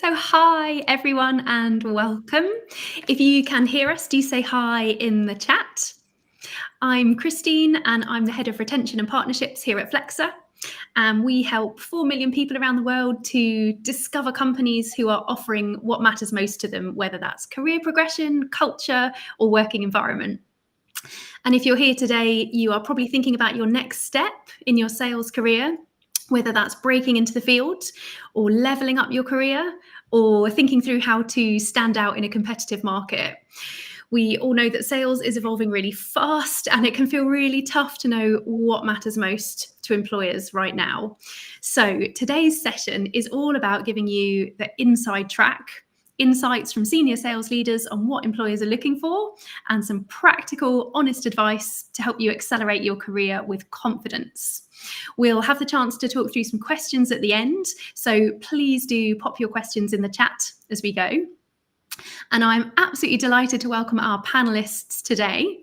So hi everyone and welcome. If you can hear us, do say hi in the chat. I'm Christine and I'm the Head of Retention and Partnerships here at Flexa. And we help 4 million people around the world to discover companies who are offering what matters most to them, whether that's career progression, culture, or working environment. And if you're here today, you are probably thinking about your next step in your sales career, whether that's breaking into the field or leveling up your career or thinking through how to stand out in a competitive market. We all know that sales is evolving really fast and it can feel really tough to know what matters most to employers right now. So today's session is all about giving you the inside track, insights from senior sales leaders on what employers are looking for, and some practical, honest advice to help you accelerate your career with confidence. We'll have the chance to talk through some questions at the end, so please do pop your questions in the chat as we go. And I'm absolutely delighted to welcome our panelists today.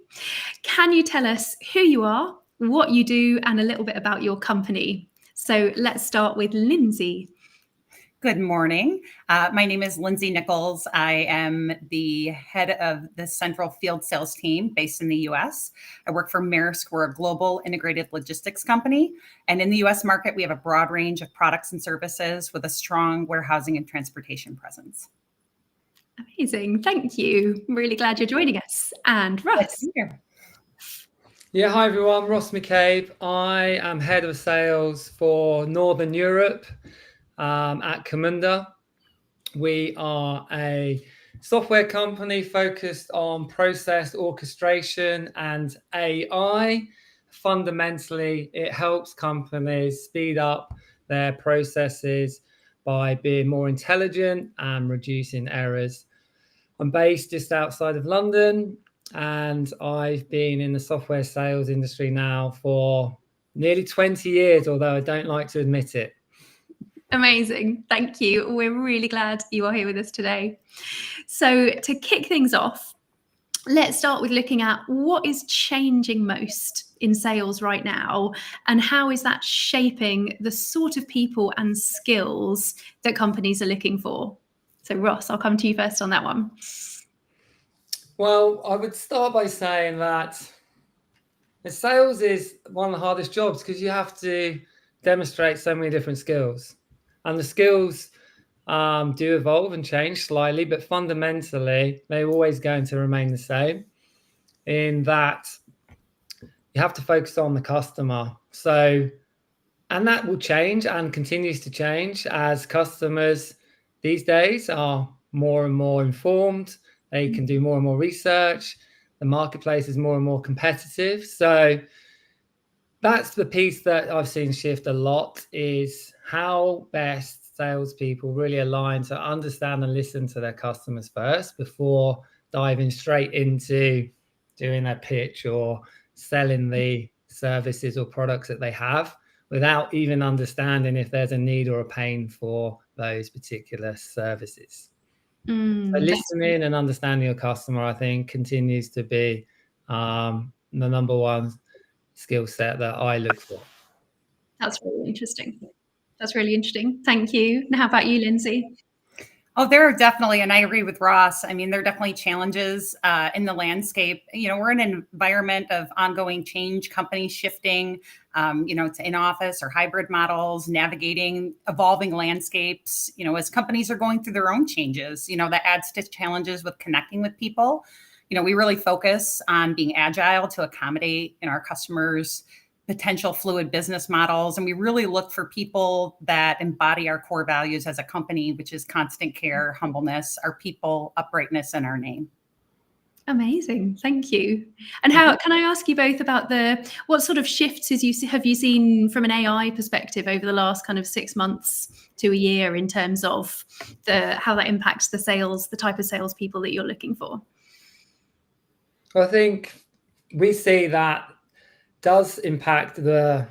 Can you tell us who you are, what you do, and a little bit about your company? So let's start with Lindsay. Good morning. My name is Lindsay Nichols. I am the head of the Central Field Sales team based in the US. I work for Maersk. We're a global integrated logistics company. And in the US market, we have a broad range of products and services with a strong warehousing and transportation presence. Amazing. Thank you. I'm really glad you're joining us. And Russ. Yeah, hi everyone. Ross McCabe. I am head of sales for Northern Europe at Camunda. We are a software company focused on process orchestration and AI. Fundamentally, it helps companies speed up their processes by being more intelligent and reducing errors. I'm based just outside of London, and I've been in the software sales industry now for nearly 20 years, although I don't like to admit it. Amazing. Thank you. We're really glad you are here with us today. So to kick things off, let's start with looking at what is changing most in sales right now and how is that shaping the sort of people and skills that companies are looking for. So Ross, I'll come to you first on that one. Well, I would start by saying that sales is one of the hardest jobs because you have to demonstrate so many different skills. And the skills do evolve and change slightly, but fundamentally, they're always going to remain the same in that you have to focus on the customer. So, and that will change and continues to change as customers these days are more and more informed. They can do more and more research. The marketplace is more and more competitive. So that's the piece that I've seen shift a lot, is how best salespeople really align to understand and listen to their customers first before diving straight into doing a pitch or selling the services or products that they have without even understanding if there's a need or a pain for those particular services. So listening and understanding your customer, I think, continues to be the number one skill set that I look for. That's really interesting. That's really interesting. Thank you. And how about you, Lindsay? Oh, there are definitely, and I agree with Ross. I mean, there are definitely challenges in the landscape. You know, we're in an environment of ongoing change, companies shifting, to in-office or hybrid models, navigating evolving landscapes, as companies are going through their own changes, that adds to challenges with connecting with people. We really focus on being agile to accommodate our customers' potential fluid business models. And we really look for people that embody our core values as a company, which is constant care, humbleness, our people, uprightness, and our name. Amazing. Thank you. And how can I ask you both about what sort of shifts have you seen from an AI perspective over the last kind of 6 months to a year in terms of how that impacts the sales, the type of salespeople that you're looking for? I think we see that does impact the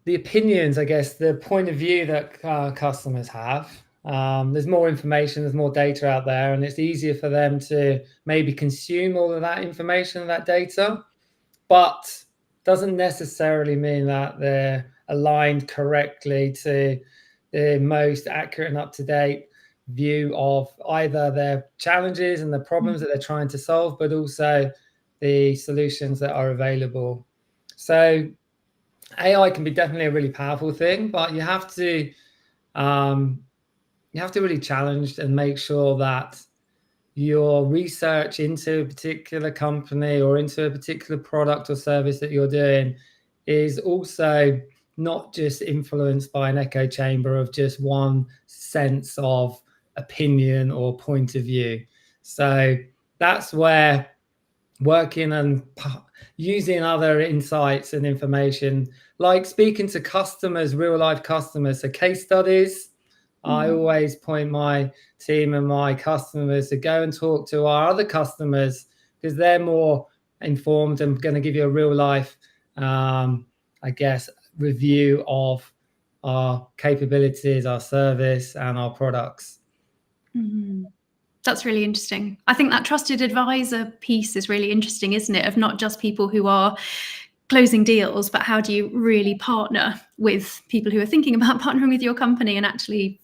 opinions, I guess, the point of view that customers have. There's more information, there's more data out there, and it's easier for them to maybe consume all of that information and that data, but doesn't necessarily mean that they're aligned correctly to the most accurate and up-to-date view of either their challenges and the problems that they're trying to solve, but also the solutions that are available. So AI can be definitely a really powerful thing, but you have to really challenge and make sure that your research into a particular company or into a particular product or service that you're doing is also not just influenced by an echo chamber of just one sense of opinion or point of view. So that's where working and using other insights and information, like speaking to customers, real life customers, so case studies. I always point my team and my customers to go and talk to our other customers, because they're more informed and going to give you a real life, I guess, review of our capabilities, our service, and our products. That's really interesting. I think that trusted advisor piece is really interesting, isn't it? Of not just people who are closing deals, but how do you really partner with people who are thinking about partnering with your company and actually,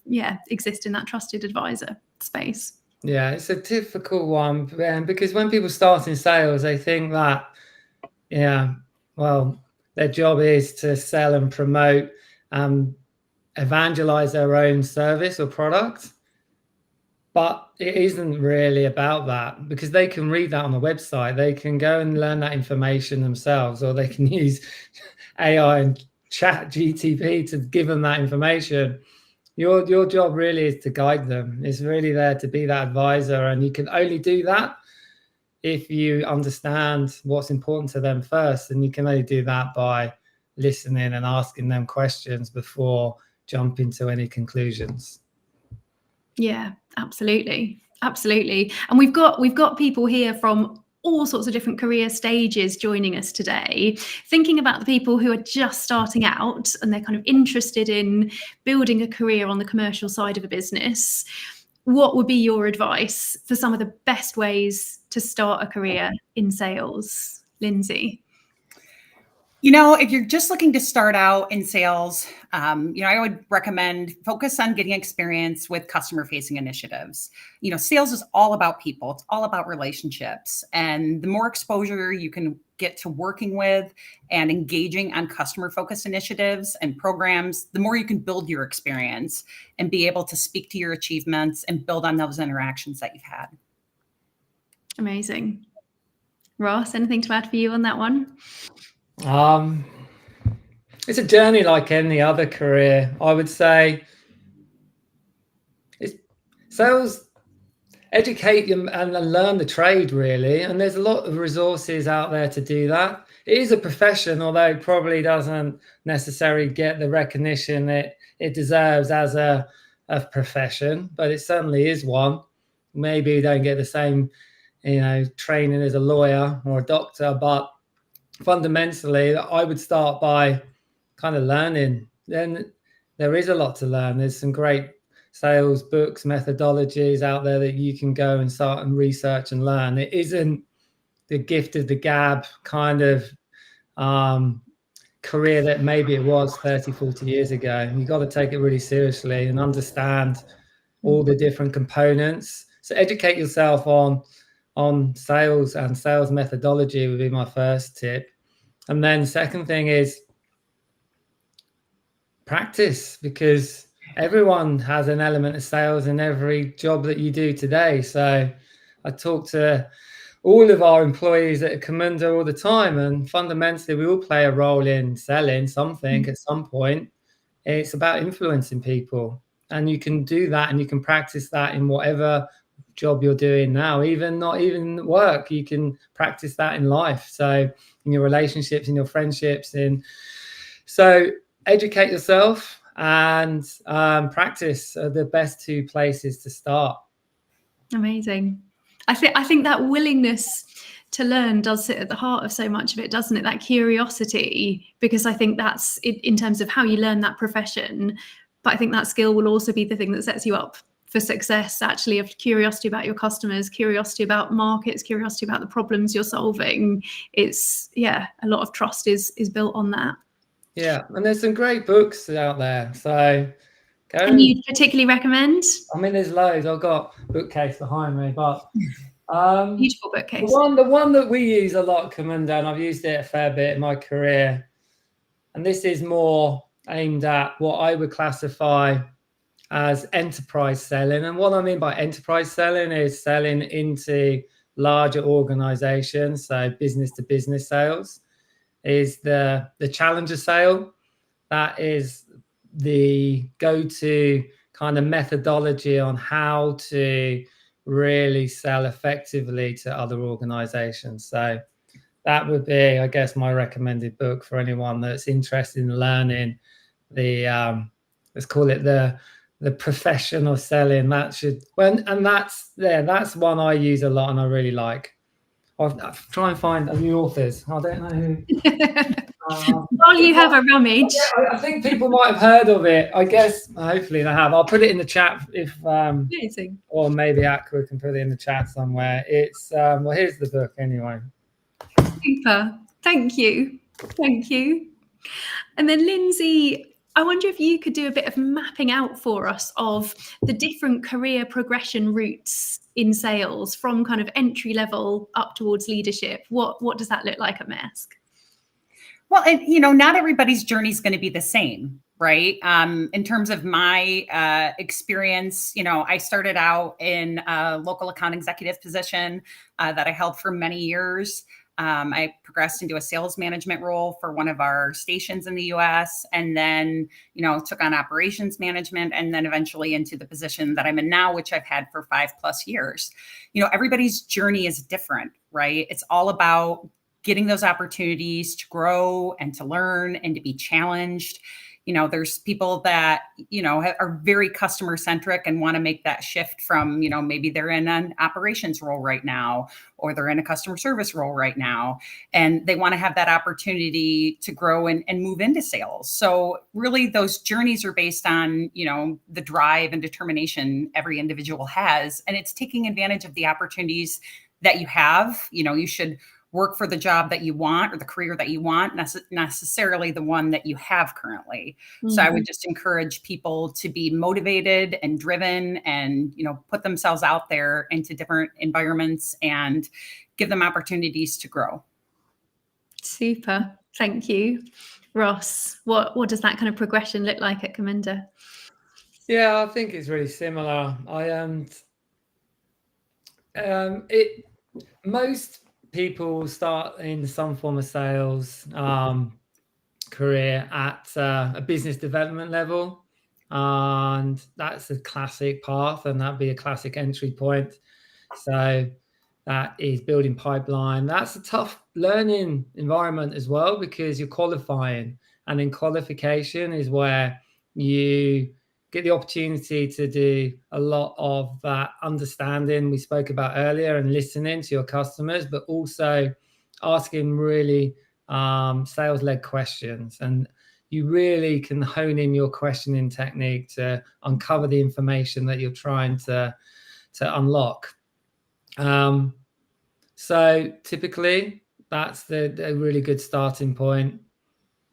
exist in that trusted advisor space? Yeah, it's a difficult one, because when people start in sales, they think that, their job is to sell and promote and evangelize their own service or product. But it isn't really about that, because they can read that on the website. They can go and learn that information themselves, or they can use AI and chat GTP to give them that information. Your job really is to guide them. It's really there to be that advisor, and you can only do that if you understand what's important to them first. And you can only do that by listening and asking them questions before jumping to any conclusions. Yeah, absolutely. And we've got people here from all sorts of different career stages joining us today, thinking about the people who are just starting out and they're kind of interested in building a career on the commercial side of a business. What would be your advice for some of the best ways to start a career in sales, Lindsay? If you're just looking to start out in sales, I would recommend focus on getting experience with customer-facing initiatives. Sales is all about people. It's all about relationships. And the more exposure you can get to working with and engaging on customer-focused initiatives and programs, the more you can build your experience and be able to speak to your achievements and build on those interactions that you've had. Amazing. Ross, anything to add for you on that one? It's a journey like any other career. I would say it's sales, educate them and learn the trade, really. And there's a lot of resources out there to do that. It is a profession, although it probably doesn't necessarily get the recognition it deserves as a profession, but it certainly is one. Maybe you don't get the same, training as a lawyer or a doctor, but fundamentally, I would start by kind of learning. Then there is a lot to learn. There's some great sales books, methodologies out there that you can go and start and research and learn. It isn't the gift of the gab kind of career that maybe it was 30, 40 years ago. You've got to take it really seriously and understand all the different components. So educate yourself on sales and sales methodology would be my first tip. And then second thing is practice, because everyone has an element of sales in every job that you do today. So I talk to all of our employees at Camunda all the time, and fundamentally we all play a role in selling something at some point. It's about influencing people, and you can do that and you can practice that in whatever job you're doing now, not even work. You can practice that in life, so in your relationships, in your friendships. So educate yourself and practice are the best two places to start. Amazing. I think that willingness to learn does sit at the heart of so much of it, doesn't it? That curiosity, because I think that's in terms of how you learn that profession, but I think that skill will also be the thing that sets you up for success, actually, of curiosity about your customers, curiosity about markets, curiosity about the problems you're solving. It's, a lot of trust is built on that. Yeah, and there's some great books out there. So And you'd particularly recommend? I mean, there's loads. I've got bookcase behind me, but beautiful bookcase. The one that we use a lot, Camunda, and I've used it a fair bit in my career, and this is more aimed at what I would classify as enterprise selling. And what I mean by enterprise selling is selling into larger organizations, so business to business sales is the challenger sale. That is the go-to kind of methodology on how to really sell effectively to other organizations. So that would be, I guess, my recommended book for anyone that's interested in learning the let's call it the professional selling. That's one I use a lot and I really like. I'll try and find a new authors. I don't know who. While you have a rummage, I think people might have heard of it. I guess hopefully they have. I'll put it in the chat if amazing. Or maybe Aqua can put it in the chat somewhere. It's well, here's the book anyway. Super. Thank you. And then Lindsay, I wonder if you could do a bit of mapping out for us of the different career progression routes in sales from kind of entry level up towards leadership. What does that look like at Maersk? Well, and not everybody's journey is going to be the same, right? In terms of my experience, I started out in a local account executive position that I held for many years. I progressed into a sales management role for one of our stations in the US, and then, took on operations management, and then eventually into the position that I'm in now, which I've had for 5+ years. Everybody's journey is different, right? It's all about getting those opportunities to grow and to learn and to be challenged. There's people that, are very customer centric and want to make that shift from, maybe they're in an operations role right now, or they're in a customer service role right now, and they want to have that opportunity to grow and move into sales. So really those journeys are based on, the drive and determination every individual has, and it's taking advantage of the opportunities that you have. You should work for the job that you want or the career that you want, necessarily the one that you have currently. Mm-hmm. So I would just encourage people to be motivated and driven and, put themselves out there into different environments and give them opportunities to grow. Super. Thank you. Ross, what does that kind of progression look like at Camunda? Yeah, I think it's really similar. Most people start in some form of sales career at a business development level, and that's a classic path, and that'd be a classic entry point. So that is building pipeline. That's a tough learning environment as well, because you're qualifying, and in qualification is where you get the opportunity to do a lot of that understanding we spoke about earlier and listening to your customers, but also asking really sales-led questions. And you really can hone in your questioning technique to uncover the information that you're trying to unlock. So typically that's a really good starting point.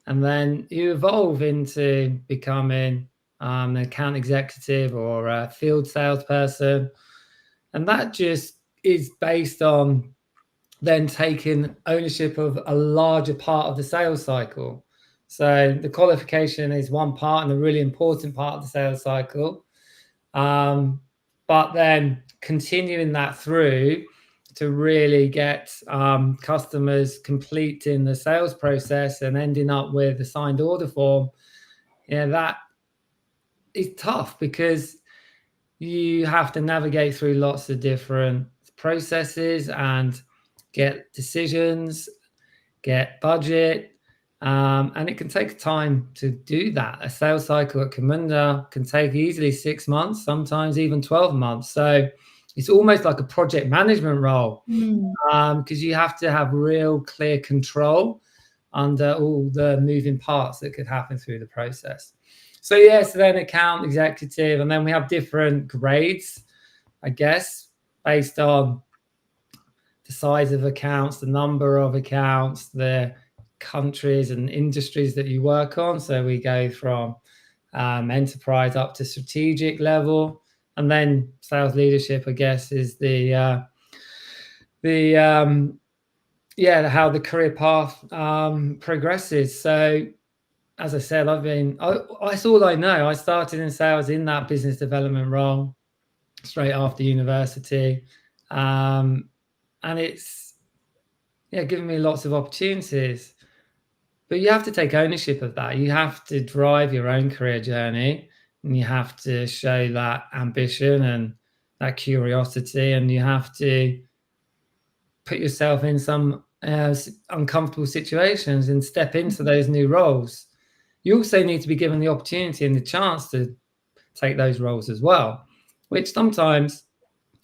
And then you evolve into becoming an account executive or a field salesperson. And that just is based on then taking ownership of a larger part of the sales cycle. So the qualification is one part and a really important part of the sales cycle. But then continuing that through to really get customers completing the sales process and ending up with a signed order form, that is tough, because you have to navigate through lots of different processes and get decisions, get budget, and it can take time to do that. A sales cycle at Camunda can take easily 6 months, sometimes even 12 months. So it's almost like a project management role, because you have to have real clear control under all the moving parts that could happen through the process. So yes, then account executive, and then we have different grades, I guess, based on the size of accounts, the number of accounts, the countries and industries that you work on. So we go from enterprise up to strategic level. And then sales leadership, I guess, is how the career path progresses. So as I said, that's all I know. I started in sales in that business development role straight after university. And it's given me lots of opportunities. But you have to take ownership of that. You have to drive your own career journey, and you have to show that ambition and that curiosity, and you have to put yourself in some uncomfortable situations and step into those new roles. You also need to be given the opportunity and the chance to take those roles as well, which sometimes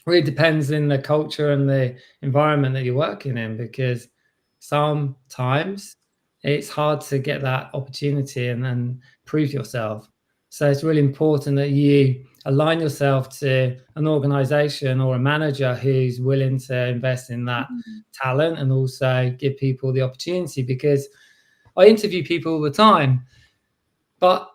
really depends in the culture and the environment that you're working in, because sometimes it's hard to get that opportunity and then prove yourself. So it's really important that you align yourself to an organization or a manager who's willing to invest in that talent and also give people the opportunity, because I interview people all the time, but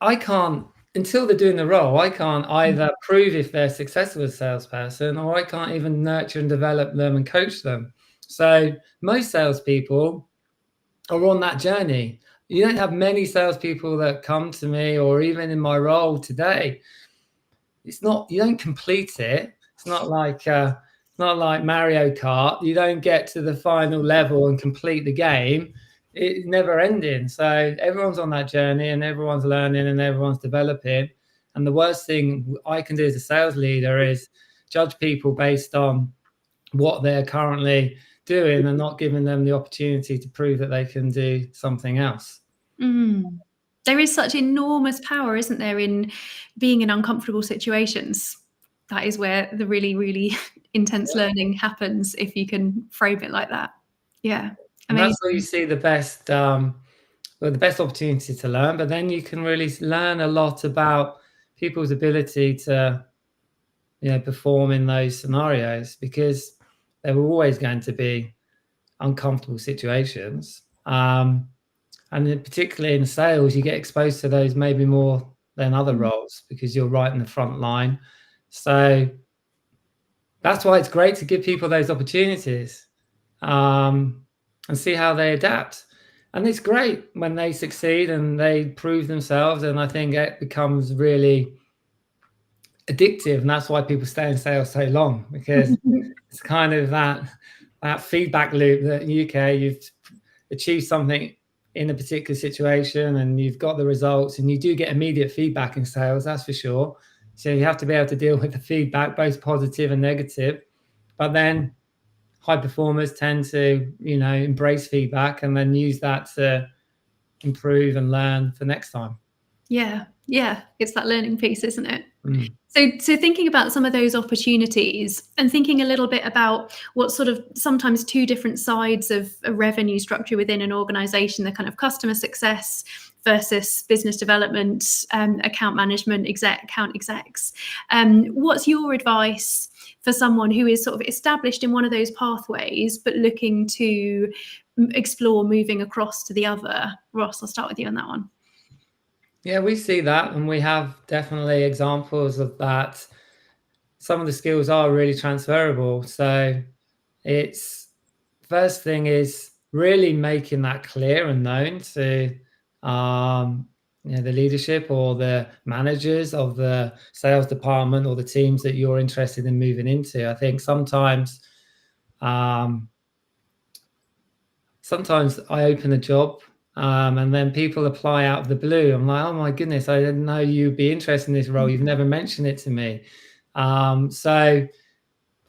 I can't, until they're doing the role, I can't either prove if they're successful as a salesperson, or I can't even nurture and develop them and coach them. So most salespeople are on that journey. You don't have many salespeople that come to me, or even in my role today. You don't complete it. It's not like Mario Kart. You don't get to the final level and complete the game. It's never ending. So everyone's on that journey, and everyone's learning, and everyone's developing. And the worst thing I can do as a sales leader is judge people based on what they're currently doing and not giving them the opportunity to prove that they can do something else. There is such enormous power, isn't there, in being in uncomfortable situations. That is where the really, really intense learning happens, if you can frame it like that. Yeah. And that's where you see the best opportunity to learn, but then you can really learn a lot about people's ability to perform in those scenarios, because there were always going to be uncomfortable situations. And particularly in sales, you get exposed to those maybe more than other roles, because you're right in the front line. So that's why it's great to give people those opportunities and see how they adapt. And it's great when they succeed and they prove themselves. And I think it becomes really addictive. And that's why people stay in sales so long, because it's kind of that feedback loop that you've achieved something in a particular situation and you've got the results, and you do get immediate feedback in sales, that's for sure. So you have to be able to deal with the feedback, both positive and negative. But then high performers tend to, embrace feedback and then use that to improve and learn for next time. Yeah. It's that learning piece, isn't it? So thinking about some of those opportunities and thinking a little bit about what sort of sometimes two different sides of a revenue structure within an organization, the kind of customer success versus business development, account management, account execs. What's your advice for someone who is sort of established in one of those pathways, but looking to explore moving across to the other? Ross, I'll start with you on that one. Yeah, we see that, and we have definitely examples of that. Some of the skills are really transferable. So it's first thing is really making that clear and known to the leadership or the managers of the sales department or the teams that you're interested in moving into. I think sometimes I open a job and then people apply out of the blue. I'm like, oh my goodness, I didn't know you'd be interested in this role. You've never mentioned it to me. So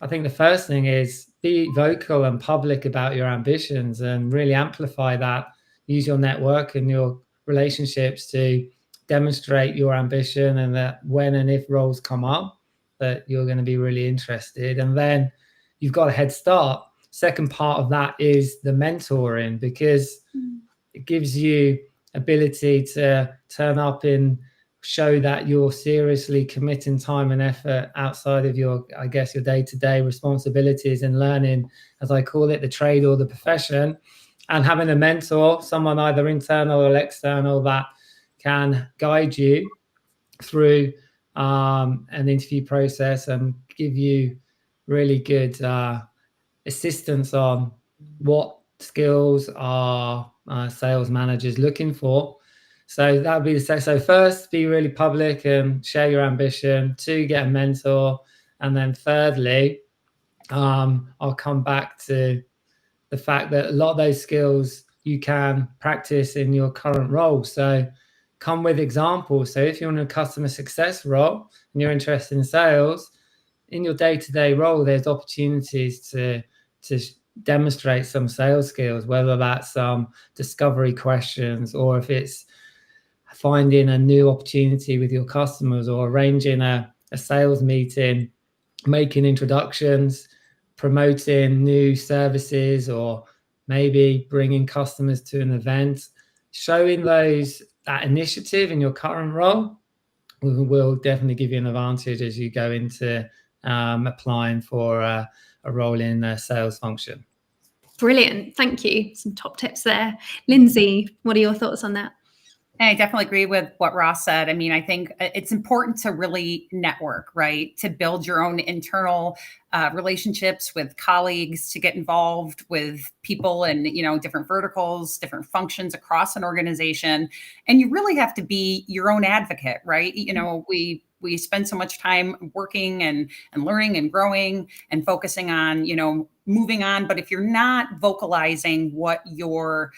I think the first thing is be vocal and public about your ambitions and really amplify that. Use your network and your relationships to demonstrate your ambition, and that when and if roles come up, that you're going to be really interested. And then you've got a head start. Second part of that is the mentoring, because it gives you ability to turn up and show that you're seriously committing time and effort outside of your day-to-day responsibilities and learning, as I call it, the trade or the profession. and having a mentor, someone either internal or external, that can guide you through an interview process and give you really good assistance on what skills are sales managers looking for. So that would be so first, be really public and share your ambition. 2, get a mentor. And then thirdly, I'll come back to the fact that a lot of those skills you can practice in your current role. So come with examples. So if you're in a customer success role and you're interested in sales, in your day-to-day role, there's opportunities to demonstrate some sales skills, whether that's some discovery questions, or if it's finding a new opportunity with your customers, or arranging a sales meeting, making introductions, promoting new services, or maybe bringing customers to an event. Showing that initiative in your current role will definitely give you an advantage as you go into applying for a role in the sales function. Brilliant. Thank you. Some top tips there. Lindsay, what are your thoughts on that? I definitely agree with what Ross said. I mean, I think it's important to really network, right? To build your own internal relationships with colleagues, to get involved with people and, different verticals, different functions across an organization. And you really have to be your own advocate, right? We spend so much time working and learning and growing and focusing on, moving on. But if you're not vocalizing what your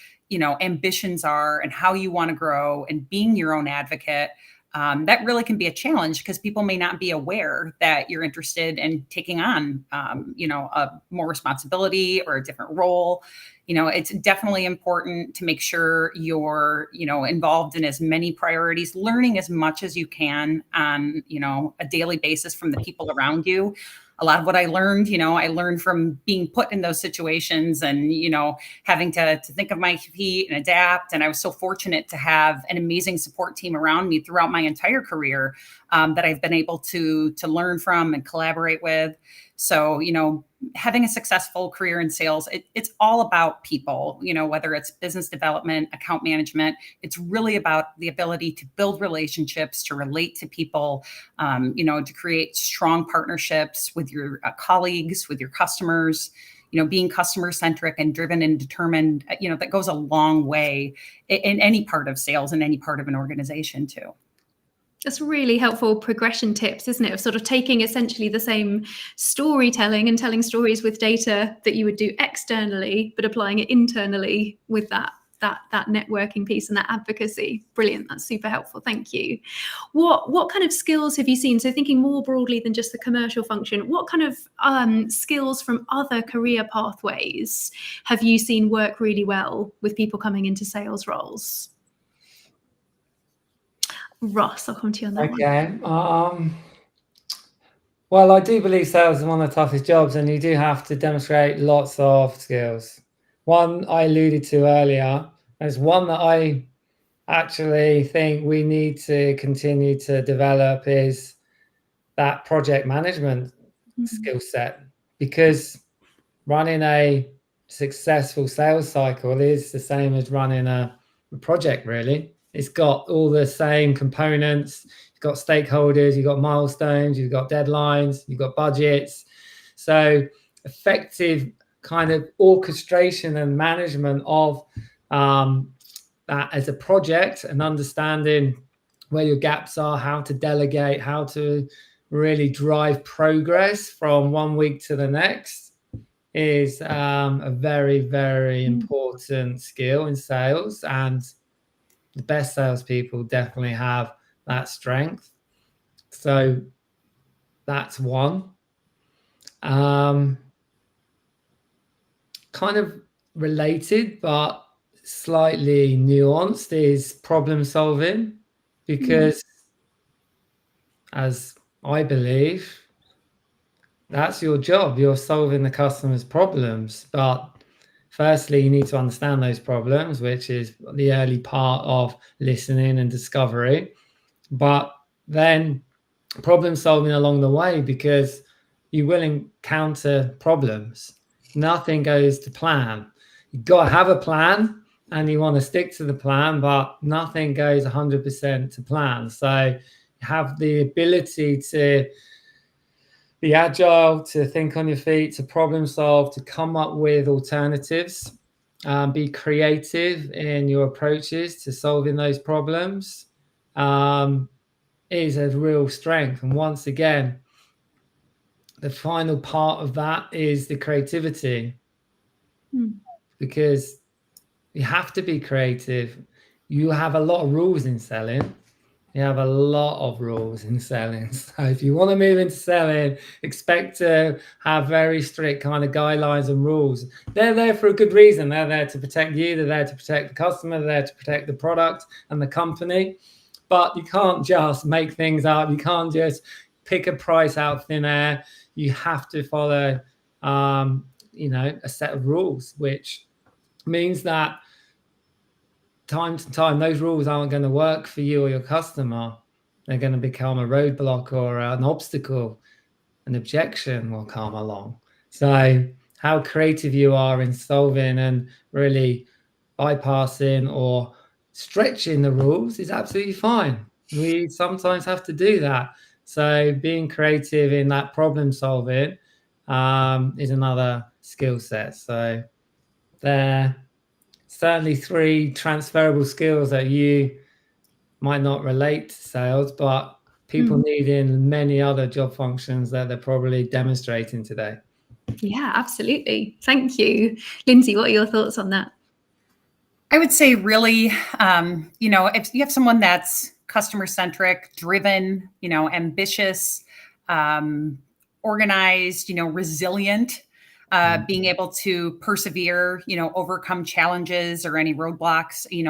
ambitions are and how you want to grow and being your own advocate, that really can be a challenge, because people may not be aware that you're interested in taking on, a more responsibility or a different role. It's definitely important to make sure you're, involved in as many priorities, learning as much as you can on, a daily basis from the people around you. A lot of what I learned, I learned from being put in those situations and, having to think of my feet and adapt. And I was so fortunate to have an amazing support team around me throughout my entire career, that I've been able to learn from and collaborate with. So, having a successful career in sales, it's all about people, whether it's business development, account management. It's really about the ability to build relationships, to relate to people, to create strong partnerships with your colleagues, with your customers, being customer centric and driven and determined, that goes a long way in any part of sales and any part of an organization too. That's really helpful progression tips, isn't it? Of sort of taking essentially the same storytelling and telling stories with data that you would do externally, but applying it internally with that networking piece and that advocacy. Brilliant. That's super helpful. Thank you. What kind of skills have you seen? So thinking more broadly than just the commercial function, what kind of skills from other career pathways have you seen work really well with people coming into sales roles? Ross, I'll come to you on that one. Okay. Well, I do believe sales is one of the toughest jobs, and you do have to demonstrate lots of skills. One I alluded to earlier, there's one that I actually think we need to continue to develop, is that project management skill set, because running a successful sales cycle is the same as running a project, really. It's got all the same components. You've got stakeholders, you've got milestones, you've got deadlines, you've got budgets. So effective kind of orchestration and management of that as a project, and understanding where your gaps are, how to delegate, how to really drive progress from one week to the next, is a very, very important skill in sales. And the best salespeople definitely have that strength. So that's one. Kind of related, but slightly nuanced, is problem solving, because as I believe, that's your job. You're solving the customer's problems. But firstly, you need to understand those problems, which is the early part of listening and discovery. But then problem solving along the way, because you will encounter problems. Nothing goes to plan. you've got to have a plan and you want to stick to the plan, but nothing goes 100% to plan. So have the ability to be agile, to think on your feet, to problem solve, to come up with alternatives, be creative in your approaches to solving those problems, is a real strength. And once again, the final part of that is the creativity, because you have to be creative. You have a lot of rules in selling. You have a lot of rules in selling. So if you want to move into selling, expect to have very strict kind of guidelines and rules. They're there for a good reason. They're there to protect you. They're there to protect the customer. They're there to protect the product and the company. But you can't just make things up. You can't just pick a price out of thin air. You have to follow, a set of rules, which means that time to time, those rules aren't going to work for you or your customer. They're going to become a roadblock or an obstacle. An objection will come along. So how creative you are in solving and really bypassing or stretching the rules is absolutely fine. We sometimes have to do that. So being creative in that problem solving is another skill set. So there certainly 3 transferable skills that you might not relate to sales, but people need in many other job functions that they're probably demonstrating today. Yeah, absolutely. Thank you. Lindsay, what are your thoughts on that? I would say really, if you have someone that's customer-centric, driven, ambitious, organized, resilient, being able to persevere, overcome challenges or any roadblocks, you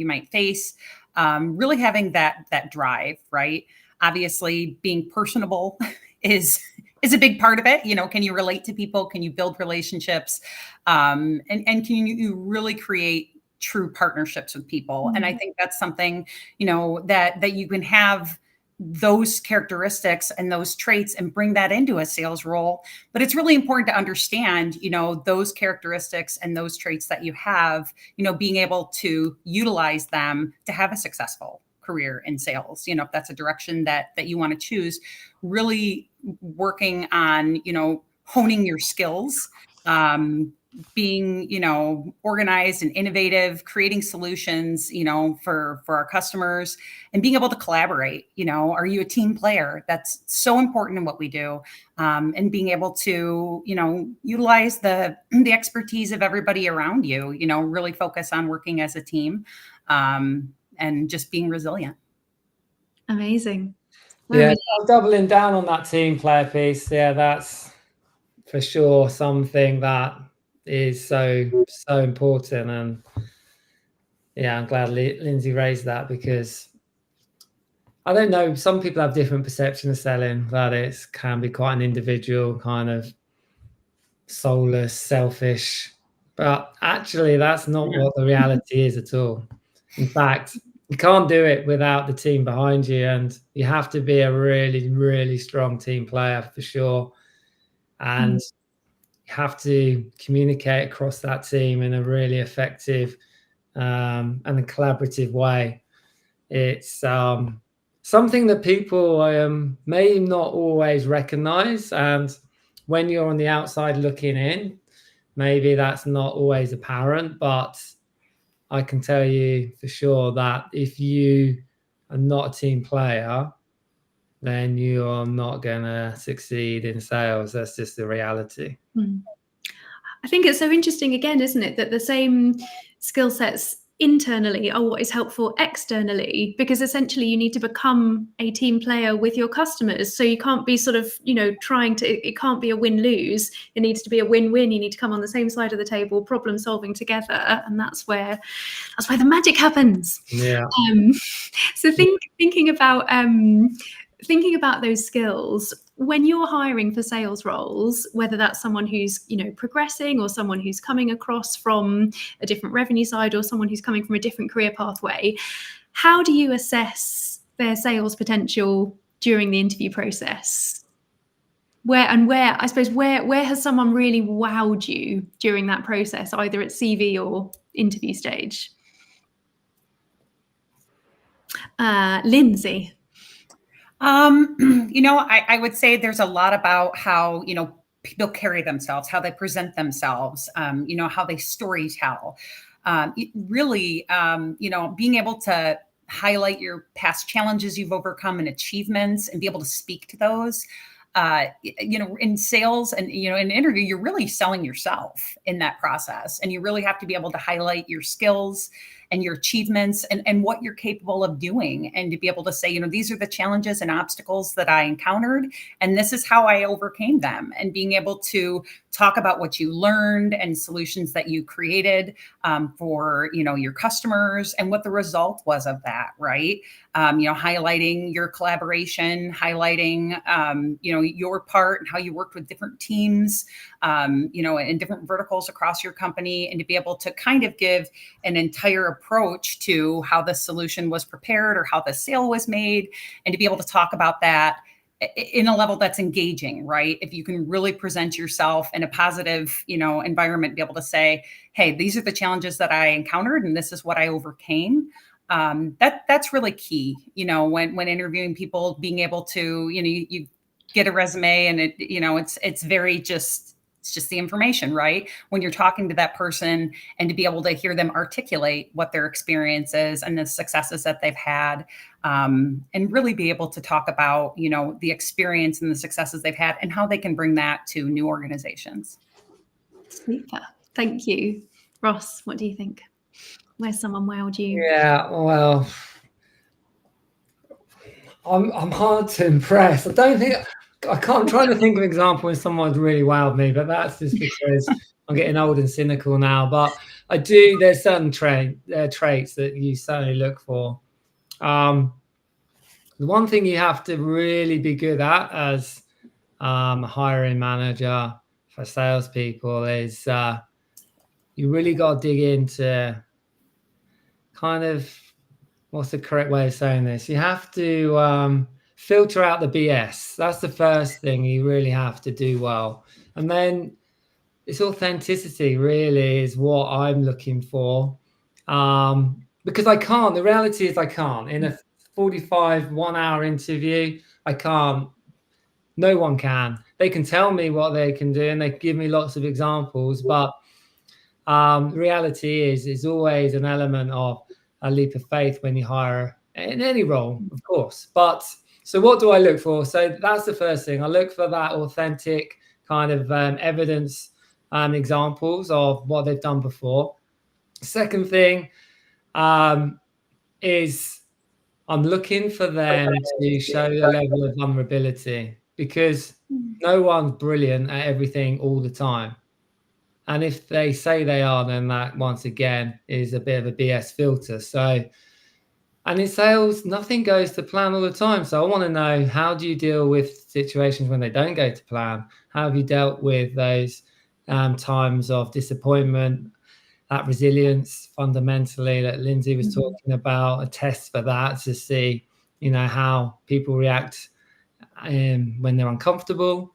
might face, really having that drive, right? Obviously, being personable is a big part of it. Can you relate to people? Can you build relationships? And can you really create true partnerships with people? And I think that's something, that you can have those characteristics and those traits and bring that into a sales role. But it's really important to understand, those characteristics and those traits that you have, being able to utilize them to have a successful career in sales. If that's a direction that you want to choose, really working on, honing your skills, being, organized and innovative, creating solutions, for our customers, and being able to collaborate. Are you a team player? That's so important in what we do. And being able to, utilize the expertise of everybody around you, really focus on working as a team, and just being resilient. Amazing. Yeah, doubling down on that team player piece. Yeah, that's for sure something that is so important. And yeah, I'm glad Lindsay raised that, because I don't know, some people have different perception of selling, that it can be quite an individual kind of soulless, selfish, but actually that's not what the reality is at all. In fact, you can't do it without the team behind you, and you have to be a really, really strong team player for sure. And you have to communicate across that team in a really effective and a collaborative way. It's something that people may not always recognize, and when you're on the outside looking in, maybe that's not always apparent. But I can tell you for sure that if you are not a team player, then you are not going to succeed in sales. That's just the reality. I think it's so interesting again, isn't it, that the same skill sets internally are what is helpful externally, because essentially you need to become a team player with your customers. So you can't be sort of, it can't be a win-lose. It needs to be a win-win. You need to come on the same side of the table, problem solving together. And that's where the magic happens. Yeah. So thinking about those skills, when you're hiring for sales roles, whether that's someone who's, progressing, or someone who's coming across from a different revenue side, or someone who's coming from a different career pathway, how do you assess their sales potential during the interview process? where I suppose where has someone really wowed you during that process, either at CV or interview stage? Lindsay. I would say there's a lot about how, people carry themselves, how they present themselves, how they story tell. Really, being able to highlight your past challenges you've overcome and achievements and be able to speak to those. In sales and, in an interview, you're really selling yourself in that process. And you really have to be able to highlight your skills and your achievements and what you're capable of doing. And to be able to say, these are the challenges and obstacles that I encountered, and this is how I overcame them. And being able to talk about what you learned and solutions that you created for, your customers and what the result was of that, right? Highlighting your collaboration, highlighting, your part and how you worked with different teams, in different verticals across your company, and to be able to kind of give an entire approach to how the solution was prepared or how the sale was made, and to be able to talk about that in a level that's engaging, right? If you can really present yourself in a positive, environment, be able to say, hey, these are the challenges that I encountered and this is what I overcame. That's really key, when interviewing people, being able to, you get a resume and it's very it's just the information, right? When you're talking to that person, and to be able to hear them articulate what their experience is and the successes that they've had, and really be able to talk about, the experience and the successes they've had and how they can bring that to new organizations. Super. Thank you. Ross, what do you think? Where's someone wowed you? Yeah, well, I'm hard to impress. I'm trying to think of an example when someone's really wowed me, but that's just because I'm getting old and cynical now. But there's certain traits that you certainly look for. The one thing you have to really be good at as a hiring manager for salespeople is you really got to dig into kind of, what's the correct way of saying this? You have to filter out the BS. That's the first thing you really have to do well. And then it's authenticity really is what I'm looking for. Because the reality is I can't. In a 45 1-hour interview, I can't. No one can. They can tell me what they can do and they give me lots of examples, but reality is always an element of a leap of faith when you hire in any role, of course. But so what do I look for? So that's the first thing. I look for that authentic kind of evidence and examples of what they've done before. Second thing is I'm looking for them to show a level of vulnerability, because no one's brilliant at everything all the time. And if they say they are, then that, once again, is a bit of a BS filter. So, and in sales, nothing goes to plan all the time. So I want to know, how do you deal with situations when they don't go to plan? How have you dealt with those times of disappointment, that resilience fundamentally that Lindsay was talking about, a test for that to see, how people react when they're uncomfortable.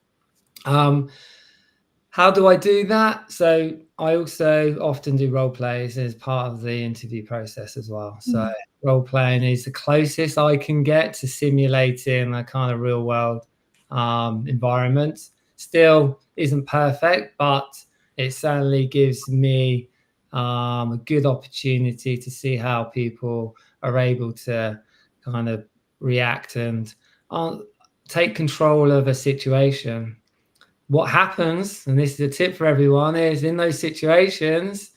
How do I do that? So I also often do role plays as part of the interview process as well. So role playing is the closest I can get to simulating a kind of real world environment. Still isn't perfect, but it certainly gives me a good opportunity to see how people are able to kind of react and take control of a situation. What happens, and this is a tip for everyone, is in those situations,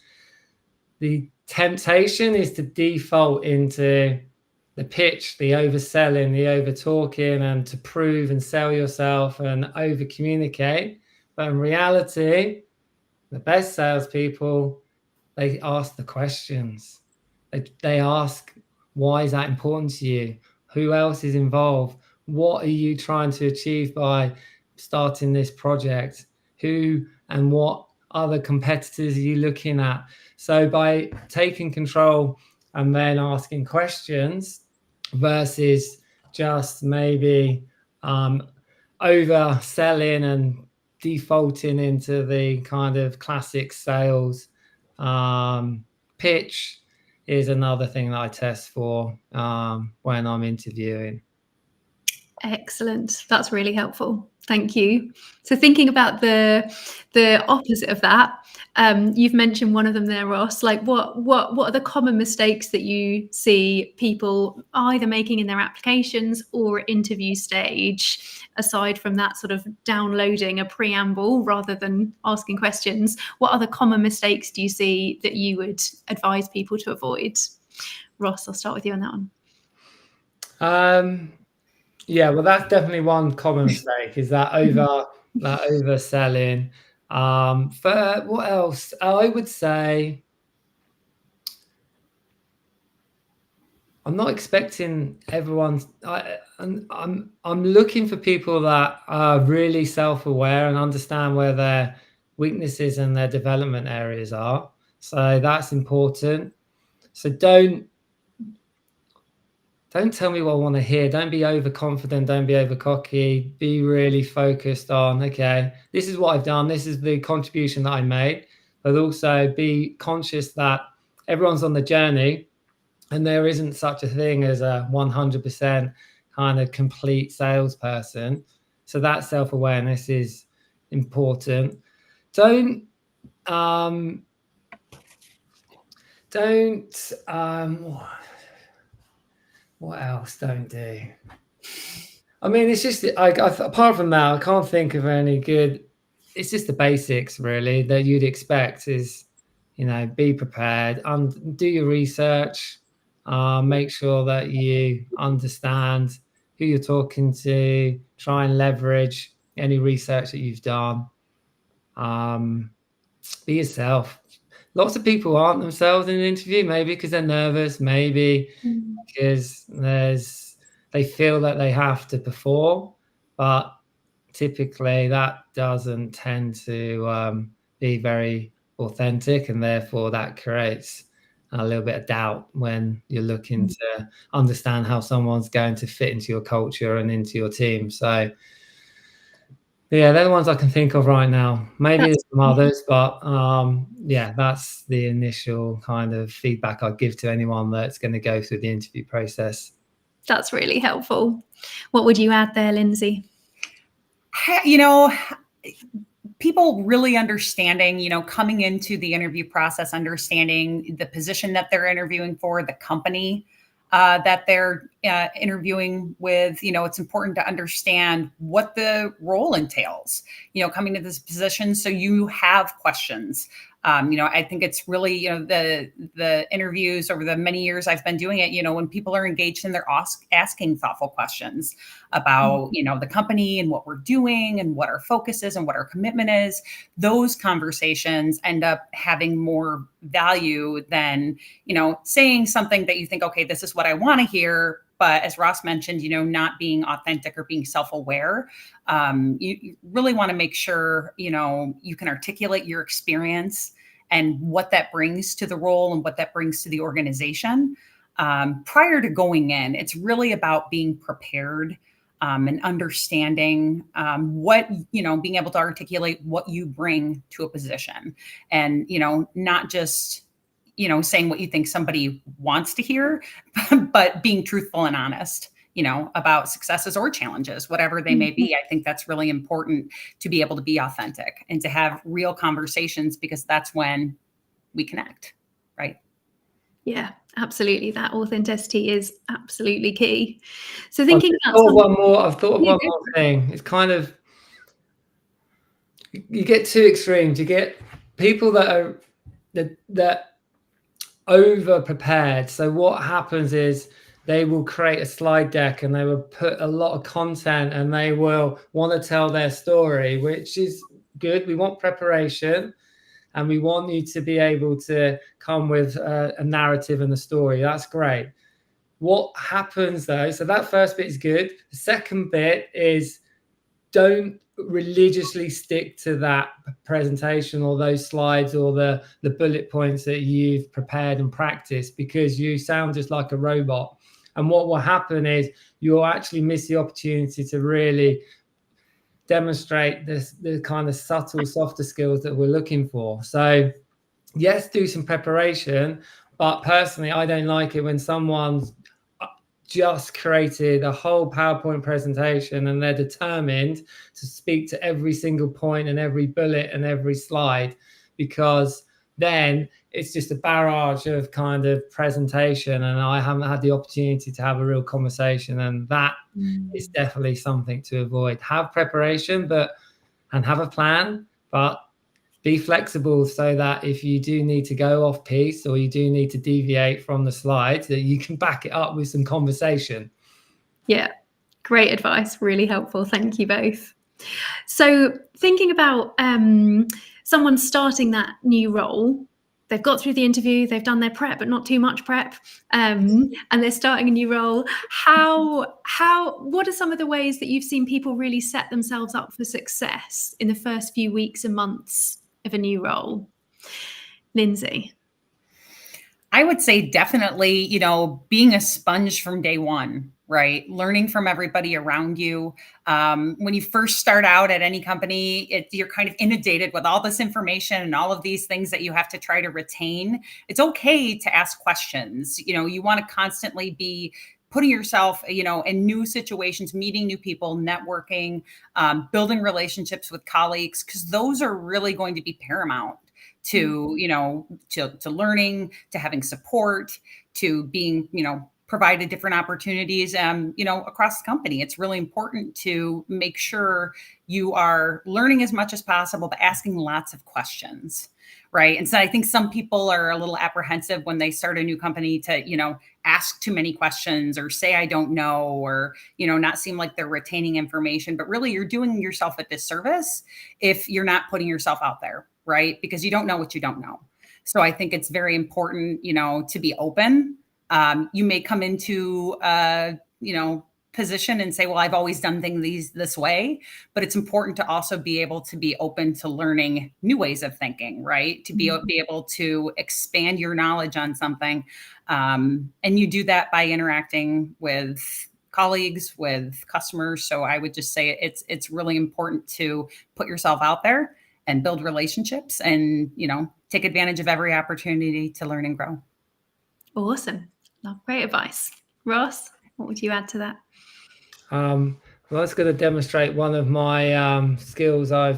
the temptation is to default into the pitch, the overselling, the over-talking, and to prove and sell yourself and over-communicate. But in reality, the best salespeople, they ask the questions. They ask, why is that important to you? Who else is involved? What are you trying to achieve by starting this project? Who and what other competitors are you looking at? So by taking control and then asking questions versus just maybe overselling and defaulting into the kind of classic sales pitch is another thing that I test for when I'm interviewing. Excellent. That's really helpful. Thank you. So thinking about the opposite of that, you've mentioned one of them there, Ross. Like, what are the common mistakes that you see people either making in their applications or interview stage, aside from that sort of downloading a preamble rather than asking questions? What other common mistakes do you see that you would advise people to avoid? Ross, I'll start with you on that one. Yeah, well, that's definitely one common mistake, is that overselling. For what else? I would say I'm not expecting everyone. I'm looking for people that are really self-aware and understand where their weaknesses and their development areas are. So that's important. So don't tell me what I want to hear. Don't be overconfident. Don't be over cocky. Be really focused on, okay, this is what I've done. This is the contribution that I made. But also be conscious that everyone's on the journey and there isn't such a thing as a 100% kind of complete salesperson. So that self-awareness is important. What else don't do? I mean, it's just apart from that, I can't think of any good. It's just the basics really that you'd expect is, be prepared and do your research. Make sure that you understand who you're talking to. Try and leverage any research that you've done. Be yourself. Lots of people aren't themselves in an interview, maybe because they're nervous, maybe because they feel that they have to perform, but typically that doesn't tend to be very authentic, and therefore that creates a little bit of doubt when you're looking to understand how someone's going to fit into your culture and into your team. So yeah, they're the ones I can think of right now. Maybe there's some others, but yeah, that's the initial kind of feedback I'd give to anyone that's going to go through the interview process. That's really helpful. What would you add there, Lindsay? People really understanding, coming into the interview process, understanding the position that they're interviewing for, the company that they're interviewing with. It's important to understand what the role entails, coming to this position. So you have questions. I think it's really, the interviews over the many years I've been doing it, when people are engaged and they're asking thoughtful questions about, the company and what we're doing and what our focus is and what our commitment is, those conversations end up having more value than, saying something that you think, okay, this is what I want to hear. But as Ross mentioned, not being authentic or being self-aware, you really want to make sure, you can articulate your experience and what that brings to the role and what that brings to the organization. Prior to going in, it's really about being prepared and understanding what, being able to articulate what you bring to a position, and, not just, saying what you think somebody wants to hear, but being truthful and honest, about successes or challenges, whatever they may be. I think that's really important, to be able to be authentic and to have real conversations, because that's when we connect, right? Yeah, absolutely. That authenticity is absolutely key. So I've about thought of one more thing. It's kind of, you get two extremes. You get people that are that over prepared. So what happens is they will create a slide deck and they will put a lot of content and they will want to tell their story, which is good. We want preparation and we want you to be able to come with a narrative and a story. That's great. What happens though, so that first bit is good. The second bit is, don't religiously stick to that presentation or those slides or the bullet points that you've prepared and practiced, because you sound just like a robot. And what will happen is you'll actually miss the opportunity to really demonstrate the kind of subtle, softer skills that we're looking for. So yes, do some preparation, but personally, I don't like it when someone's just created a whole PowerPoint presentation and they're determined to speak to every single point and every bullet and every slide, because then it's just a barrage of kind of presentation and I haven't had the opportunity to have a real conversation, and that is definitely something to avoid. Have preparation and have a plan, but be flexible so that if you do need to go off piece or you do need to deviate from the slides, that you can back it up with some conversation. Yeah, great advice. Really helpful. Thank you both. So thinking about someone starting that new role, they've got through the interview, they've done their prep, but not too much prep, and they're starting a new role. What are some of the ways that you've seen people really set themselves up for success in the first few weeks and months of a new role? Lindsay? I would say definitely, being a sponge from day one, right? Learning from everybody around you. When you first start out at any company, you're kind of inundated with all this information and all of these things that you have to try to retain. It's okay to ask questions. You want to constantly be putting yourself, in new situations, meeting new people, networking, building relationships with colleagues, because those are really going to be paramount to learning, to having support, to being, provided different opportunities, across the company. It's really important to make sure you are learning as much as possible, but asking lots of questions, right? And so I think some people are a little apprehensive when they start a new company to, ask too many questions or say, I don't know, or, not seem like they're retaining information, but really you're doing yourself a disservice if you're not putting yourself out there, right? Because you don't know what you don't know. So I think it's very important, to be open. You may come into, position and say, well, I've always done things this way, but it's important to also be able to be open to learning new ways of thinking, right? To be able to expand your knowledge on something. And you do that by interacting with colleagues, with customers. So I would just say it's really important to put yourself out there and build relationships and, take advantage of every opportunity to learn and grow. Awesome. Love, great advice. Ross, what would you add to that? Well, that's going to demonstrate one of my skills. I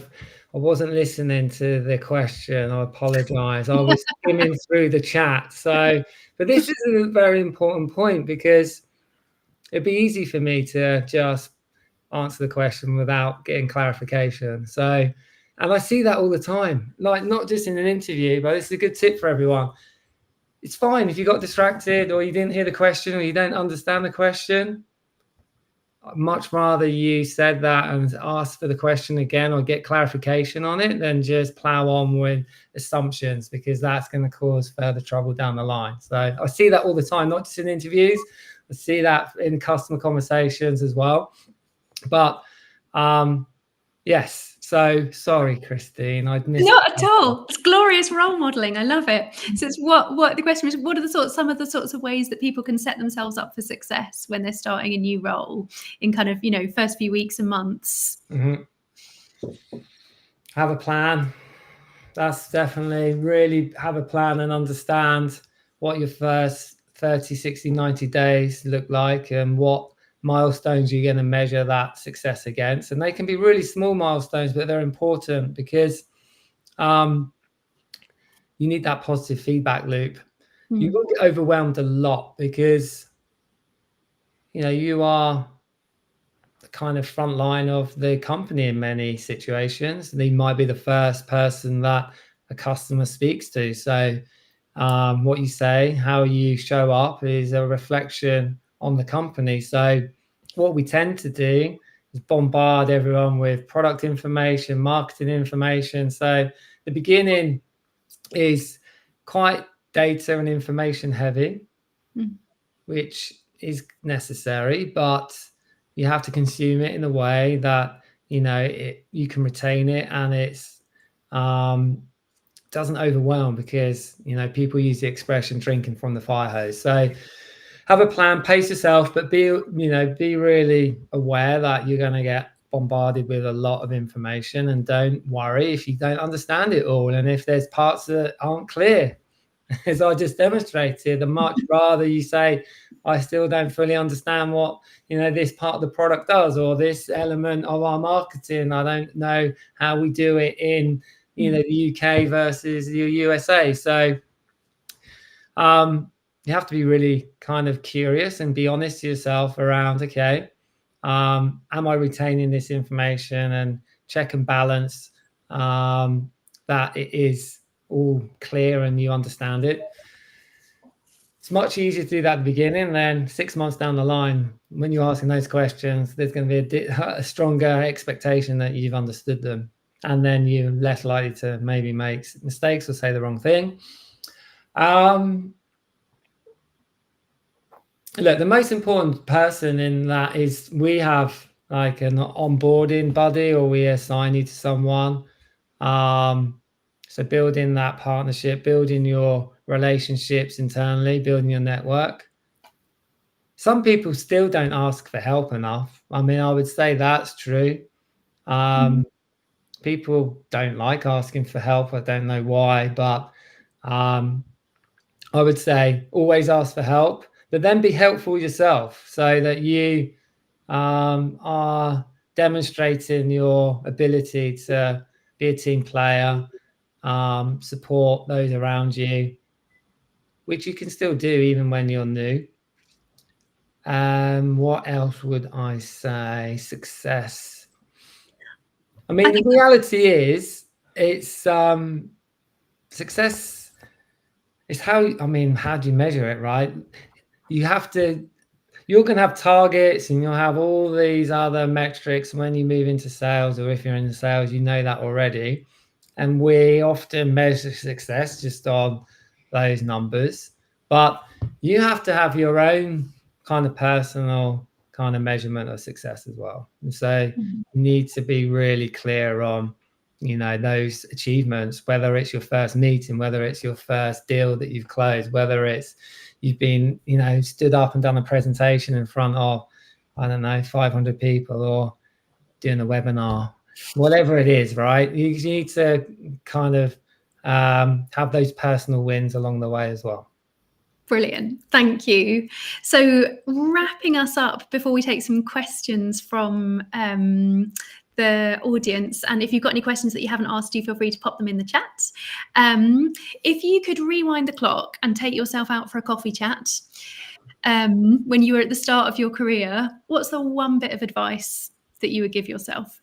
wasn't listening to the question. I apologize. I was skimming through the chat. But this is a very important point, because it'd be easy for me to just answer the question without getting clarification. And I see that all the time, like not just in an interview, but it's a good tip for everyone. It's fine if you got distracted or you didn't hear the question or you don't understand the question. I'd much rather you said that and ask for the question again or get clarification on it than just plow on with assumptions, because that's going to cause further trouble down the line. So I see that all the time, not just in interviews. I see that in customer conversations as well. But yes. So sorry, Christine. I'd missed. Not at all. It's glorious role modeling. I love it. So it's what the question is, what are some of the sorts of ways that people can set themselves up for success when they're starting a new role in kind of, first few weeks and months? Have a plan. That's definitely really have a plan and understand what your first 30, 60, 90 days look like and what milestones you're going to measure that success against. And they can be really small milestones, but they're important because you need that positive feedback loop. You will get overwhelmed a lot because you are the kind of front line of the company in many situations. They might be the first person that a customer speaks to. So what you say, how you show up is a reflection on the company. So what we tend to do is bombard everyone with product information, marketing information. So the beginning is quite data and information heavy, which is necessary, but you have to consume it in a way that you can retain it and it's doesn't overwhelm, because people use the expression drinking from the fire hose. So have a plan, pace yourself, but be really aware that you're going to get bombarded with a lot of information, and don't worry if you don't understand it all. And if there's parts that aren't clear, as I just demonstrated, I'd much rather you say, I still don't fully understand what, this part of the product does, or this element of our marketing. I don't know how we do it in, the UK versus the USA. So you have to be really kind of curious and be honest to yourself around, okay, am I retaining this information, and check and balance that it is all clear and you understand it. It's much easier to do that at the beginning. Then 6 months down the line, when you're asking those questions, there's going to be a stronger expectation that you've understood them, and then you're less likely to maybe make mistakes or say the wrong thing. Look, the most important person in that is we have like an onboarding buddy, or we assign you to someone. So building that partnership, building your relationships internally, building your network. Some people still don't ask for help enough. I mean, I would say that's true. People don't like asking for help. I don't know why, but I would say always ask for help, but then be helpful yourself, so that you are demonstrating your ability to be a team player, support those around you, which you can still do even when you're new. What else would I say? Success. I mean, the reality is, it's success is how do you measure it, right? You're going to have targets, and you'll have all these other metrics when you move into sales, or if you're in sales, you know that already. And we often measure success just on those numbers, but you have to have your own kind of personal kind of measurement of success as well. And so you need to be really clear on, those achievements, whether it's your first meeting, whether it's your first deal that you've closed, whether it's you've been, stood up and done a presentation in front of, 500 people, or doing a webinar, whatever it is, right? You need to kind of have those personal wins along the way as well. Brilliant. Thank you. So wrapping us up before we take some questions from the audience, and if you've got any questions that you haven't asked, do feel free to pop them in the chat. If you could rewind the clock and take yourself out for a coffee chat when you were at the start of your career, what's the one bit of advice that you would give yourself?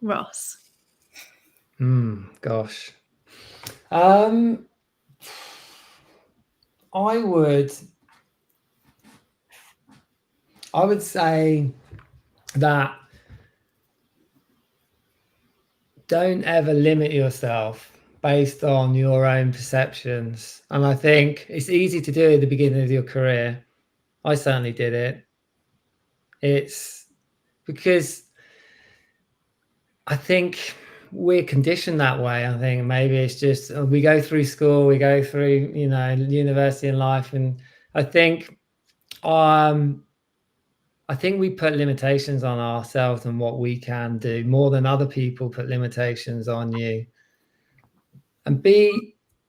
Ross. Gosh. I would say that don't ever limit yourself based on your own perceptions. And I think it's easy to do at the beginning of your career. I certainly did it. It's because I think we're conditioned that way. I think maybe it's just we go through school, we go through, university and life. And I think we put limitations on ourselves and what we can do more than other people put limitations on you.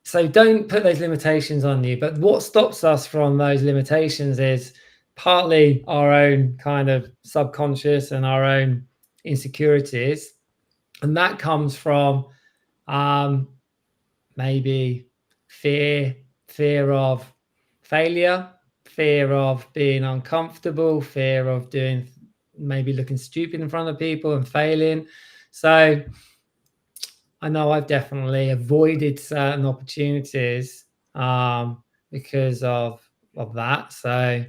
So don't put those limitations on you. But what stops us from those limitations is partly our own kind of subconscious and our own insecurities. And that comes from maybe fear of failure, fear of being uncomfortable, fear of maybe looking stupid in front of people and failing. So I know I've definitely avoided certain opportunities because of that. So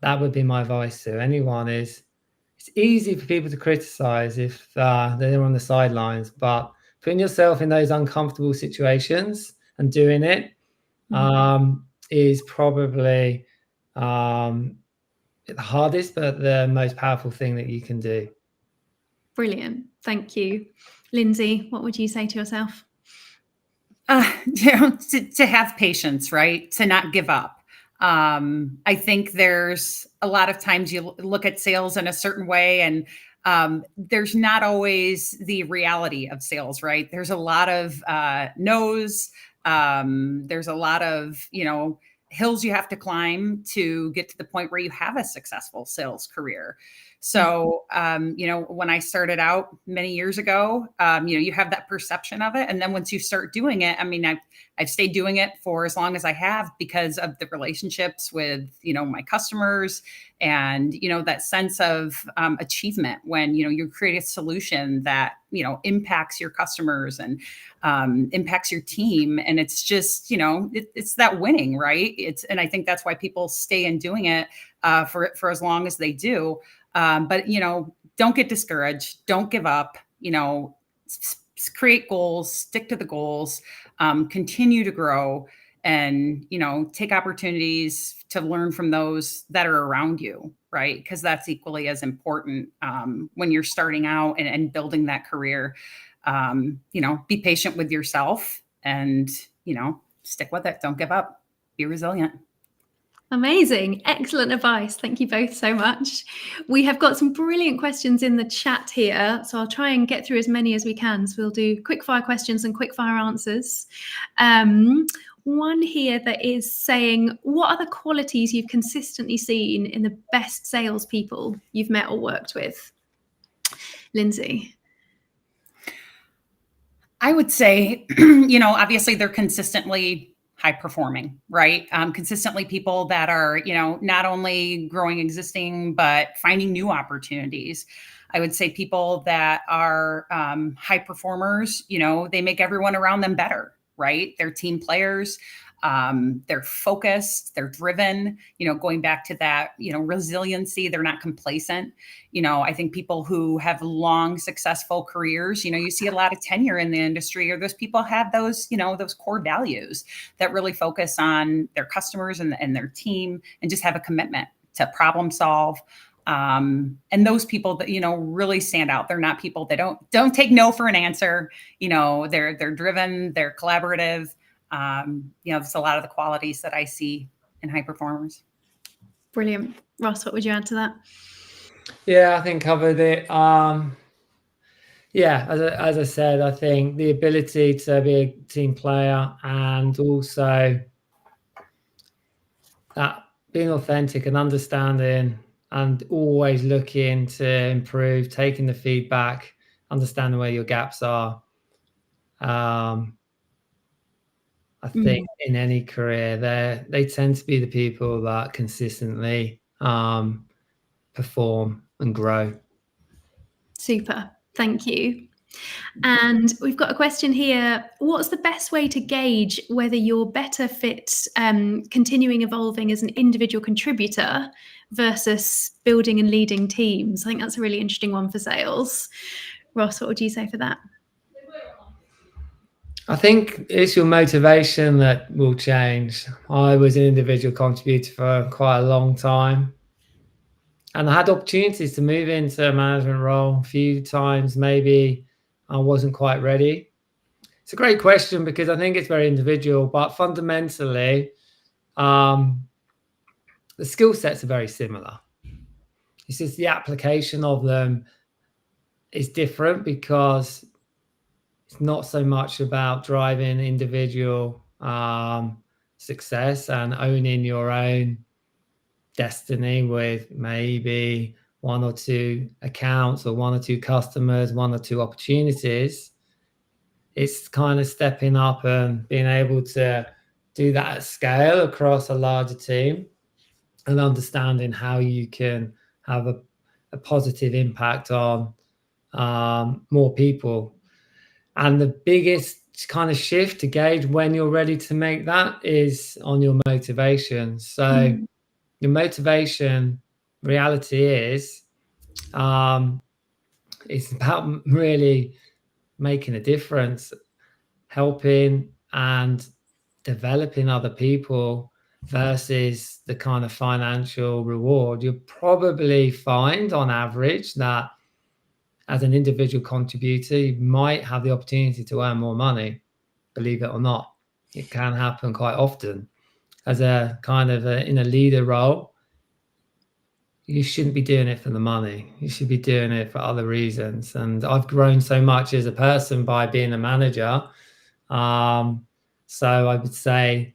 that would be my advice to anyone is, it's easy for people to criticize if they're on the sidelines, but putting yourself in those uncomfortable situations and doing it is probably the hardest, but the most powerful thing that you can do. Brilliant. Thank you. Lindsay, what would you say to yourself? To have patience, right? To not give up. I think there's a lot of times you look at sales in a certain way, and there's not always the reality of sales, right? There's a lot of no's. There's a lot of, hills you have to climb to get to the point where you have a successful sales career. So, when I started out many years ago, you have that perception of it. And then once you start doing it, I mean, I've stayed doing it for as long as I have because of the relationships with, my customers and, that sense of achievement when, you create a solution that, impacts your customers and impacts your team. And it's just, it's that winning, right? And I think that's why people stay in doing it for as long as they do. But, don't get discouraged. Don't give up, create goals, stick to the goals, continue to grow and, take opportunities to learn from those that are around you, right? Because that's equally as important when you're starting out and building that career. Be patient with yourself and, stick with it. Don't give up. Be resilient. Amazing. Excellent advice. Thank you both so much. We have got some brilliant questions in the chat here, so I'll try and get through as many as we can. So we'll do quick fire questions and quick fire answers. One here that is saying, what are the qualities you've consistently seen in the best salespeople you've met or worked with? Lindsay. I would say, obviously they're consistently high performing, right? Consistently people that are, not only growing existing, but finding new opportunities. I would say people that are high performers, they make everyone around them better, right? They're team players. They're focused, they're driven, going back to that, resiliency, they're not complacent. I think people who have long, successful careers, you see a lot of tenure in the industry, or those people have those, those core values that really focus on their customers and their team and just have a commitment to problem solve. And those people that, really stand out. They're not people that don't take no for an answer. They're driven, they're collaborative. There's a lot of the qualities that I see in high performers. Brilliant. Ross, what would you add to that? Yeah, I think covered it. As I said, I think the ability to be a team player and also that being authentic and understanding and always looking to improve, taking the feedback, understanding where your gaps are. I think in any career, they tend to be the people that consistently perform and grow. Super. Thank you. And we've got a question here. What's the best way to gauge whether you're better fit continuing evolving as an individual contributor versus building and leading teams? I think that's a really interesting one for sales. Ross, what would you say for that? I think it's your motivation that will change. I was an individual contributor for quite a long time. And I had opportunities to move into a management role a few times. Maybe I wasn't quite ready. It's a great question because I think it's very individual, but fundamentally, the skill sets are very similar. It's just the application of them is different because it's not so much about driving individual success and owning your own destiny with maybe one or two accounts or one or two customers, one or two opportunities. It's kind of stepping up and being able to do that at scale across a larger team and understanding how you can have a positive impact on more people. And the biggest kind of shift to gauge when you're ready to make that is on your motivation. So your motivation, reality is, it's about really making a difference, helping and developing other people versus the kind of financial reward. You'll probably find on average that as an individual contributor, you might have the opportunity to earn more money, believe it or not. It can happen quite often. as a kind of in a leader role, you shouldn't be doing it for the money. You should be doing it for other reasons. And I've grown so much as a person by being a manager. So I would say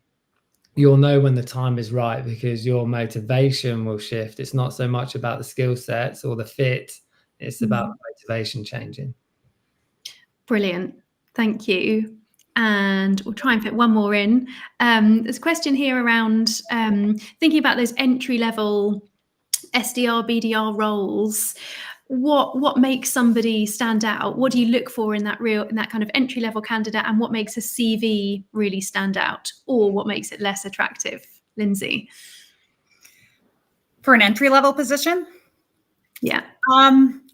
you'll know when the time is right, because your motivation will shift. It's not so much about the skill sets or the fit. It's about motivation changing. Brilliant. Thank you. And we'll try and fit one more in. There's a question here around thinking about those entry-level SDR, BDR roles. What makes somebody stand out? What do you look for in that kind of entry-level candidate, and what makes a CV really stand out, or what makes it less attractive? Lindsay? For an entry-level position? Yeah.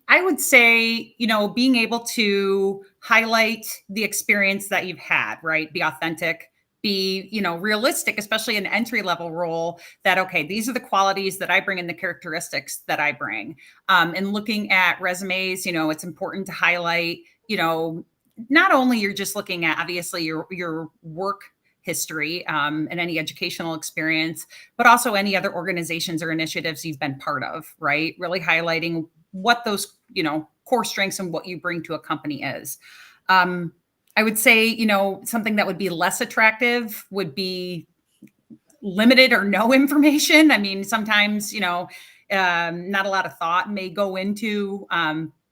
I would say, being able to highlight the experience that you've had, right? Be authentic, be, realistic, especially an entry-level role, that, okay, these are the qualities that I bring and the characteristics that I bring. And looking at resumes, it's important to highlight, not only you're just looking at, obviously, your work history and any educational experience, but also any other organizations or initiatives you've been part of, right? Really highlighting what those, core strengths and what you bring to a company is. I would say, something that would be less attractive would be limited or no information. I mean, sometimes, not a lot of thought may go into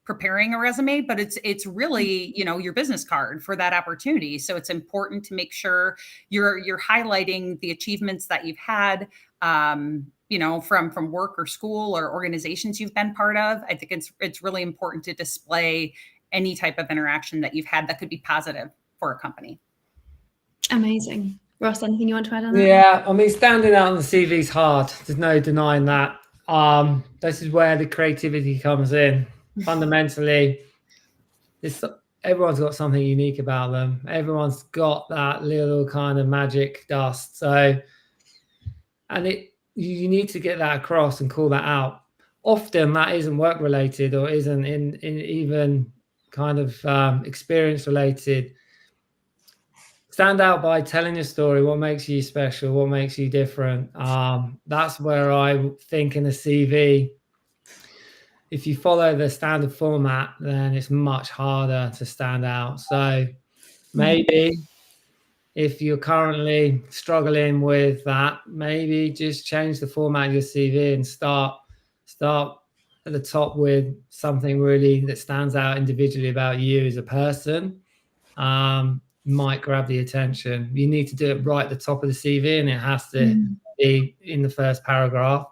preparing a resume, but it's really, your business card for that opportunity. So it's important to make sure you're highlighting the achievements that you've had, from work or school or organizations you've been part of. I think it's really important to display any type of interaction that you've had that could be positive for a company. Amazing. Ross, anything you want to add on that? Yeah, I mean, standing out on the CV is hard. There's no denying that. This is where the creativity comes in. Fundamentally, everyone's got something unique about them. Everyone's got that little kind of magic dust. So, and you need to get that across and call that out. Often that isn't work related, or isn't in even kind of experience related. Stand out by telling your story. What makes you special? What makes you different? That's where I think in a CV, if you follow the standard format, then it's much harder to stand out. So maybe if you're currently struggling with that, maybe just change the format of your CV and start at the top with something really that stands out individually about you as a person. Might grab the attention. You need to do it right at the top of the CV, and it has to be in the first paragraph.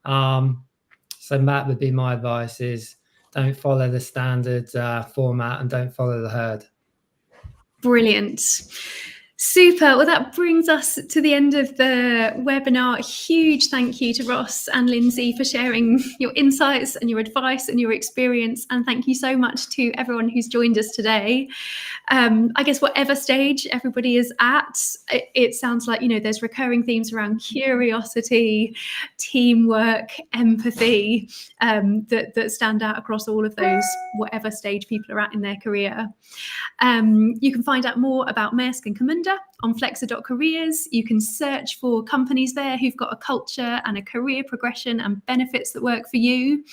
So that would be my advice: is don't follow the standard format and don't follow the herd. Brilliant. Super. Well, that brings us to the end of the webinar. Huge thank you to Ross and Lindsay for sharing your insights and your advice and your experience. And thank you so much to everyone who's joined us today. I guess whatever stage everybody is at, it sounds like, there's recurring themes around curiosity, teamwork, empathy, that stand out across all of those, whatever stage people are at in their career. You can find out more about Maersk and Camunda on flexer.careers. You can search for companies there who've got a culture and a career progression and benefits that work for you.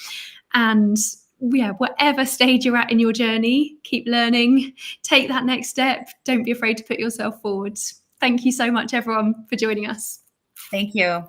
And whatever stage you're at in your journey, keep learning, take that next step. Don't be afraid to put yourself forward. Thank you so much, everyone, for joining us. Thank you.